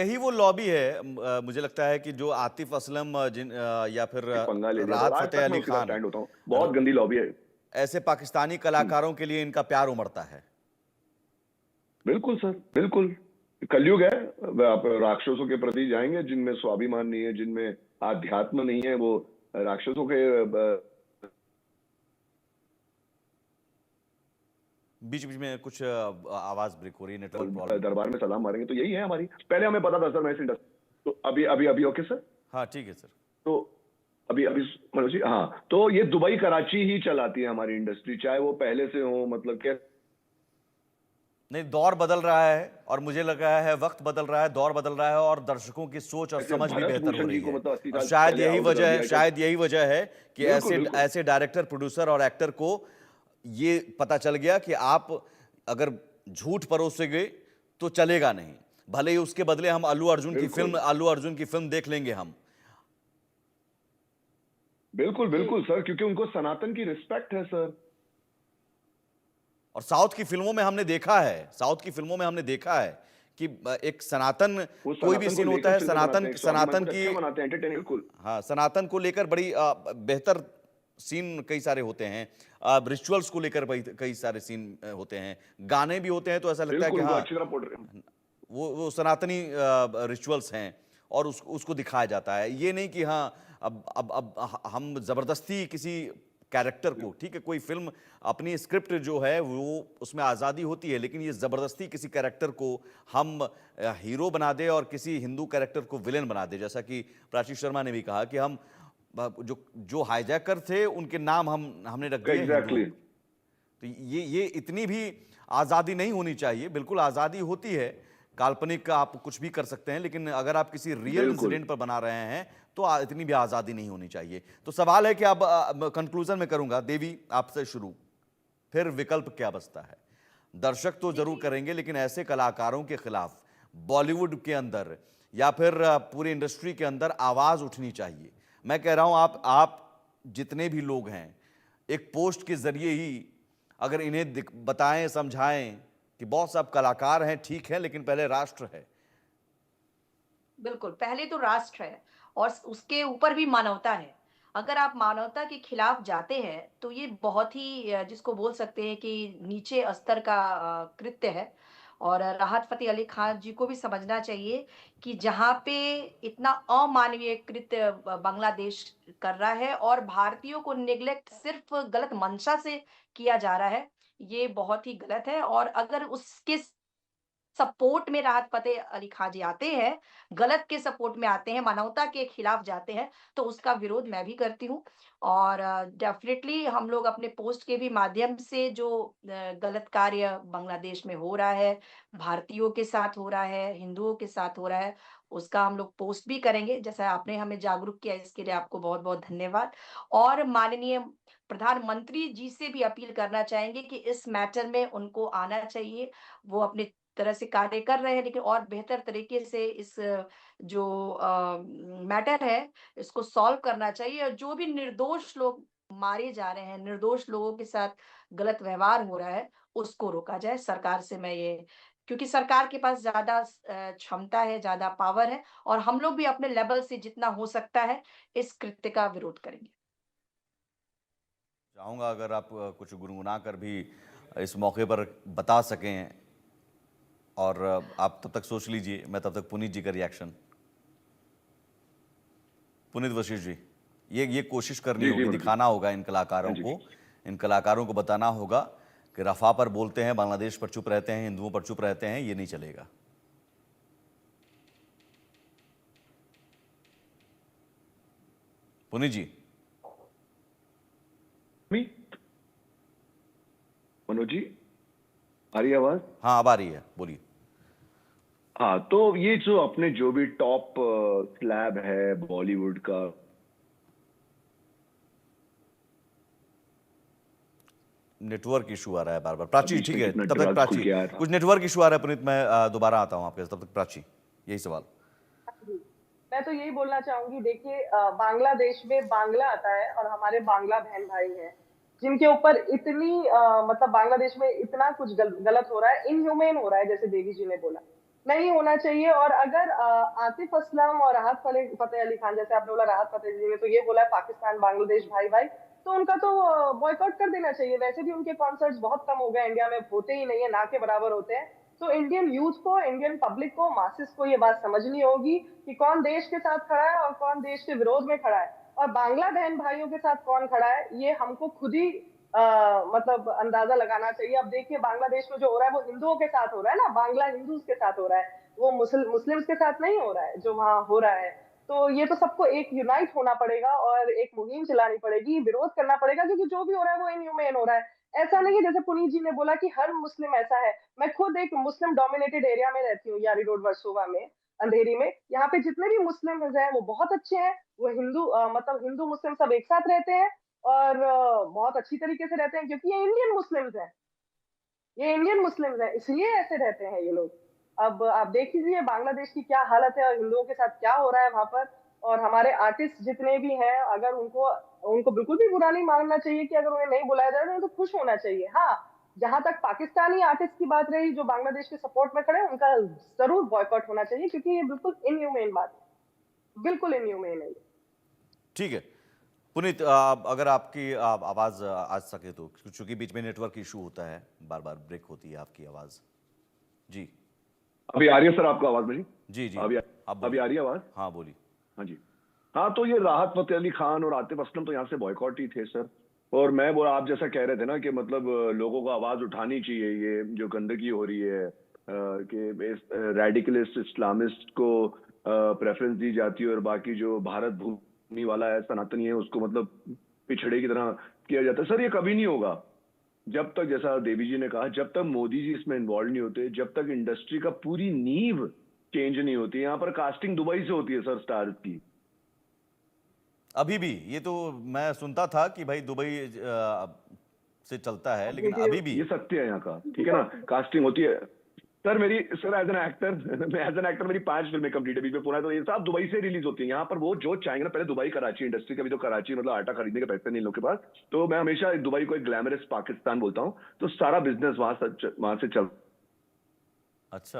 यही वो लॉबी है मुझे लगता है कि जो आतिफ असलम या फिर पंगा ले लिया था और राहत आज फतेह तक मैं अली उसके साथ खान, स्टैंड होता हूँ। र- बहुत गंदी लॉबी है। ऐसे पाकिस्तानी हुँ, कलाकारों के लिए इनका प्यार उमड़ता है। बिल्कुल सर, बिल्कुल। कलयुग है। आप राक्षसों के प्रति जाएँगे जिनमें स्वाभिमान नहीं है, जिनमें आध्यात्म नहीं है, वो राक्षसों के ब बीच बीच में कुछ आवाज ब्रेक हो रही है, नेटवर्क प्रॉब्लम। दरबार में सलाम मारेंगे, तो यही है हमारी। पहले हमें पता था सर मैं इस इंडस्ट्री तो अभी ओके सर? हाँ ठीक है सर। तो अभी अभी मनोज जी, हाँ, तो ये दुबई कराची ही चलाती है हमारी इंडस्ट्री, चाहे वो पहले से हो, मतलब क्या। नहीं, दौर बदल रहा है और मुझे लग रहा है वक्त बदल रहा है, दौर बदल रहा है और दर्शकों की सोच और ऐसे समझ भी भरत बेहतर हो भूषण जी रही को है। मतलब 80 और साल पहले आउट कर दिया क्या? शायद यही वजह है कि बिल्कुल, ऐसे बिल्कुल। ऐसे डायरेक्टर, प्रोड्यूसर और एक्टर को ये पता चल गया कि आप अगर झूठ परोसेंगे तो चलेगा नहीं, भले ही उसके बदले हम बिल्कुल, अल्लू अर्जुन की फिल्म देख लेंगे हम। बिल्कुल, जी। बिल्कुल सर, क्योंकि उनको सनातन की रिस्पेक्ट है सर। और साउथ की फिल्मों में हमने देखा है, कि एक सनातन, वो कोई भी सनातन को सीन होता लेकर है, फिल्में बनाते सनातन हैं, एक स्वाभिमान सनातन कुछ की, अच्छा मनाते हैं, एंटरटेन बिल्कुल। हाँ, सनातन को लेकर बड़ी बेहतर सीन कई सारे होते हैं। रिचुअल्स को लेकर कई सारे सीन होते हैं, गाने भी होते हैं, तो ऐसा लगता है कि बिल्कुल, उनको हाँ, अच्छी तरह पोर्ट्रे वो सनातनी रिचुअल्स हैं और उसको दिखाया जाता है। ये नहीं कि हाँ, अब हम ज़बरदस्ती किसी कैरेक्टर को, ठीक है, कोई फिल्म अपनी स्क्रिप्ट जो है वो उसमें आज़ादी होती है, लेकिन ये ज़बरदस्ती किसी कैरेक्टर को हम हीरो बना दे और किसी हिंदू कैरेक्टर को विलेन बना दे। जैसा कि प्राची शर्मा ने भी कहा कि हम जो जो हाईजैकर थे उनके नाम हमने रख दिए हिंदुओं। एग्ज़ैक्टली, तो ये इतनी भी आज़ादी नहीं होनी चाहिए। बिल्कुल आज़ादी होती है, काल्पनिक का आप कुछ भी कर सकते हैं, लेकिन अगर आप किसी रियल बिल्कुल। इंसिडेंट पर बना रहे हैं तो इतनी भी आज़ादी नहीं होनी चाहिए। तो सवाल है कि अब कंक्लूजन में करूंगा, देवी आपसे शुरू, फिर विकल्प क्या बचता है? दर्शक तो जरूर देखिए, करेंगे, लेकिन ऐसे कलाकारों के खिलाफ बॉलीवुड के अंदर या फिर पूरी इंडस्ट्री के अंदर आवाज उठनी चाहिए। मैं कह रहा हूं आप जितने भी लोग हैं, एक पोस्ट के जरिए ही अगर इन्हें बताएं, समझाएं कि बहुत सब कलाकार हैं, ठीक है, लेकिन पहले राष्ट्र है। बिल्कुल, पहले तो राष्ट्र है और उसके ऊपर भी मानवता है। अगर आप मानवता के खिलाफ जाते हैं, तो ये बहुत ही जिसको बोल सकते हैं कि नीचे स्तर का कृत्य है और राहत फ़तेह अली खान जी को भी समझना चाहिए कि जहाँ पे इतना अमानवीय कृत्य बांग्लादेश कर रहा है और भारतीयों को नेग्लेक्ट सिर्फ़ गलत मंशा से किया जा रहा है, ये बहुत ही गलत है और अगर उसके सपोर्ट में राहत फ़तेह अली खां जी आते हैं, गलत के सपोर्ट में आते हैं, मानवता के खिलाफ जाते हैं, तो उसका विरोध मैं भी करती हूँ। और डेफ़िनेटली हम लोग अपने पोस्ट के भी माध्यम से जो गलत कार्य बांग्लादेश में हो रहा है, भारतीयों के साथ हो रहा है, हिंदुओं के साथ हो रहा है, उसका हम लोग पोस्ट भी करेंगे। जैसा आपने हमें जागरूक किया, इसके लिए आपको बहुत-बहुत धन्यवाद। और माननीय प्रधानमंत्री जी से भी अपील करना चाहेंगे कि इस मैटर में उनको आना चाहिए। वो अपने तरह से कार्य कर रहे हैं, लेकिन और बेहतर तरीके से इस जो मैटर है, इसको सॉल्व करना चाहिए और जो भी निर्दोष लोग मारे जा रहे हैं, निर्दोष लोगों के साथ गलत व्यवहार हो रहा है, उसको रोका जाए। सरकार से मैं ये क्योंकि सरकार के पास ज़्यादा क्षमता है, ज़्यादा पावर है और हम लोग भी अपने लेवल से जितना हो सकता है, इस कृत्य का विरोध करेंगे। चाहूंगा अगर आप कुछ गुनगुना कर भी इस मौके पर बता सकें, और आप तब तक सोच लीजिए, मैं तब तक पुनीत जी का रिएक्शन। पुनीत वशिष्ठ जी, ये कोशिश करनी जी, जी होगी, मनोज जी। दिखाना होगा हाँ जी। इन कलाकारों को बताना होगा कि रफा पर बोलते हैं, बांग्लादेश पर चुप रहते हैं, हिंदुओं पर चुप रहते हैं, ये नहीं चलेगा। पुनीत जी। मी मनोज जी, आ रही है आवाज़? हाँ, अब आ रही है, बोलिए। हाँ, तो ये जो अपने जो भी टॉप स्लैब है बॉलीवुड का। नेटवर्क इशू आ रहा है बार बार। प्राची बीच ठीक में है, कितना तब तक ड्रग्स खुल प्राची, के आया था। कुछ नेटवर्क इशू आ रहा है पुनीत, मैं दोबारा आता हूं आपके साथ, तब तक प्राची, यही सवाल। हाँ जी, मैं तो यही बोलना चाहूंगी देखिए बांग्लादेश में बांग्ला आता है और हमारे बांग्ला बहन भाई हैं जिनके ऊपर इतनी मतलब बांग्लादेश में इतना कुछ गलत हो रहा है, इनह्यूमेन हो रहा है जैसे देवी जी ने बोला। नहीं होना चाहिए। और अगर आतिफ असलम और राहत फतेह अली खान, जैसे आपने बोला, राहत फतेह जी ने तो ये बोला है पाकिस्तान बांग्लादेश भाई भाई, तो उनका तो बॉयकॉट कर देना चाहिए। वैसे भी उनके कॉन्सर्ट्स बहुत कम हो गए इंडिया में, होते ही नहीं है, ना के बराबर होते हैं। तो इंडियन यूथ को, इंडियन पब्लिक को, मासेस को ये बात समझनी होगी कि कौन देश के साथ खड़ा है और कौन देश के विरोध में खड़ा है। और बांग्ला बहन भाइयों के साथ कौन खड़ा है, ये हमको खुद ही मतलब अंदाजा लगाना चाहिए। अब देखिए बांग्लादेश में जो हो रहा है वो हिंदुओं के साथ हो रहा है ना, बांग्ला हिंदूज के साथ हो रहा है, वो मुस्लिम्स के साथ नहीं हो रहा है जो वहां हो रहा है। तो ये तो सबको एक यूनाइट होना पड़ेगा और एक मुहिम चलानी पड़ेगी, विरोध करना पड़ेगा, क्योंकि जो भी हो रहा है वो इनह्यूमेन हो रहा है। ऐसा नहीं है जैसे पुनीत जी ने बोला कि हर मुस्लिम ऐसा है। मैं खुद एक मुस्लिम डोमिनेटेड एरिया में रहती हूँ, यारी रोड वर्सोवा में, अंधेरी में। यहाँ पे जितने भी मुस्लिम हैं वो बहुत अच्छे हैं। वो हिंदू मतलब हिंदू मुस्लिम सब एक साथ रहते हैं और बहुत अच्छी तरीके से रहते हैं, क्योंकि ये इंडियन मुस्लिम्स हैं। ये इंडियन मुस्लिम्स हैं, इसलिए ऐसे रहते हैं ये लोग। अब आप देख लीजिए बांग्लादेश की क्या हालत है और हिंदुओं के साथ क्या हो रहा है वहां पर। और हमारे आर्टिस्ट जितने भी हैं, अगर उनको उनको बिल्कुल भी बुरा नहीं मानना चाहिए कि अगर उन्हें नहीं बुलाया जा रहा है, तो खुश होना चाहिए। हाँ, जहां तक पाकिस्तानी आर्टिस्ट की बात रही जो बांग्लादेश के सपोर्ट में खड़े हैं, उनका जरूर बॉयकॉट होना चाहिए, क्योंकि ये बिल्कुल इनह्यूमेन बात है, बिल्कुल इनह्यूमेन है ये। ठीक है पुनीत, अगर आपकी आवाज़ आ सके तो, क्योंकि बीच में नेटवर्क इशू होता है, बार बार ब्रेक होती है आपकी आवाज़। जी अभी आ रही है सर आपको आवाज मेरी? जी जी, अभी आप अभी बोलिए। आ रही है आवाज? हाँ बोलिए। हाँ जी। हाँ, तो ये राहत फतेह अली खान और आतिफ असलम तो यहाँ से बॉयकॉट ही थे सर। और मैं बोला, आप जैसा कह रहे थे ना कि मतलब लोगों को आवाज उठानी चाहिए, ये जो गंदगी हो रही है कि रेडिकलिस्ट इस्लामिस्ट को प्रेफरेंस दी जाती है और बाकी जो भारत भूमि वाला है, सनातनी है, उसको मतलब पिछड़े की तरह किया जाता है। सर ये कभी नहीं होगा जब तक, जैसा देवी जी ने कहा, जब तक मोदी जी इसमें इन्वॉल्व नहीं होते, जब तक इंडस्ट्री का पूरी नींव चेंज नहीं होती। यहाँ पर कास्टिंग दुबई से होती है सर, स्टार्स की। अभी भी ये तो मैं सुनता था कि भाई दुबई से चलता है, अब लेकिन देखिए, अभी भी। ये सत्य है यहाँ का, ठीक है ना, कास्टिंग होती है। सर मेरी, सर एज एन एक्टर मेरी 5 फिल्में कंप्लीट है बीच में पूरा, तो ये सब दुबई से रिलीज होती है। यहाँ पर वो जो चाहेंगे ना, पहले दुबई कराची इंडस्ट्री का भी, तो कराची मतलब आटा खरीदने के पैसे नहीं इन लोगों के पास, तो मैं हमेशा दुबई को एक ग्लैमरस पाकिस्तान बोलता हूँ। तो सारा बिजनेस वहां से चल। अच्छा